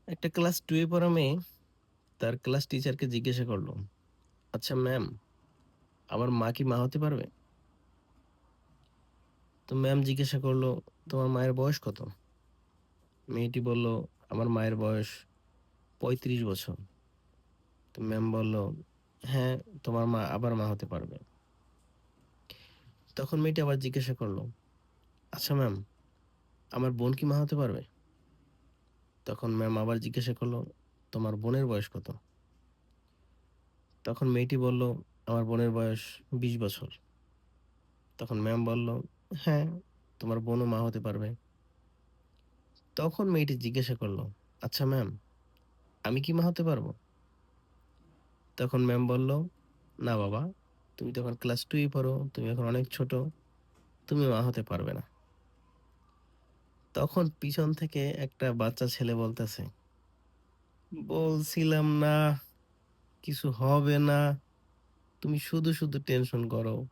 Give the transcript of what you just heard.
একটা ক্লাস 2 এ পড়া মেয়ে তার ক্লাস টিচারকে জিজ্ঞাসা করলো, "আচ্ছা ম্যাম, আমার মা কি মা হতে পারবে?" তো ম্যাম জিজ্ঞাসা করলো, "তোমার মায়ের বয়স কত?" মেয়েটি বলল, "আমার মায়ের বয়স ৩৫ বছর।" তো ম্যাম বলল, "হ্যাঁ, তোমার মা আবার মা হতে পারবে।" তখন মেয়েটি আবার জিজ্ঞাসা করলো, "আচ্ছা ম্যাম, আমার বোন কি মা হতে পারবে?" তখন ম্যাম আবার জিজ্ঞাসা করলো, "তোমার বোনের বয়স কত?" তখন মেয়েটি বলল, "আমার বোনের বয়স ২০ বছর।" তখন ম্যাম বলল, "হ্যাঁ, তোমার বোনও মা হতে পারবে।" তখন মেয়েটি জিজ্ঞাসা করল, "আচ্ছা ম্যাম, আমি কি মা হতে পারবো?" তখন ম্যাম বলল, "না বাবা, তুমি তো এখন ক্লাস 2 এ পড়ো, তুমি এখন অনেক ছোট, তুমি মা হতে পারবে না।" তখন পিছন থেকে একটা বাচ্চা ছেলে বলতেছে, "বলছিলাম না, কিছু হবে না, তুমি শুধু টেনশন করো।"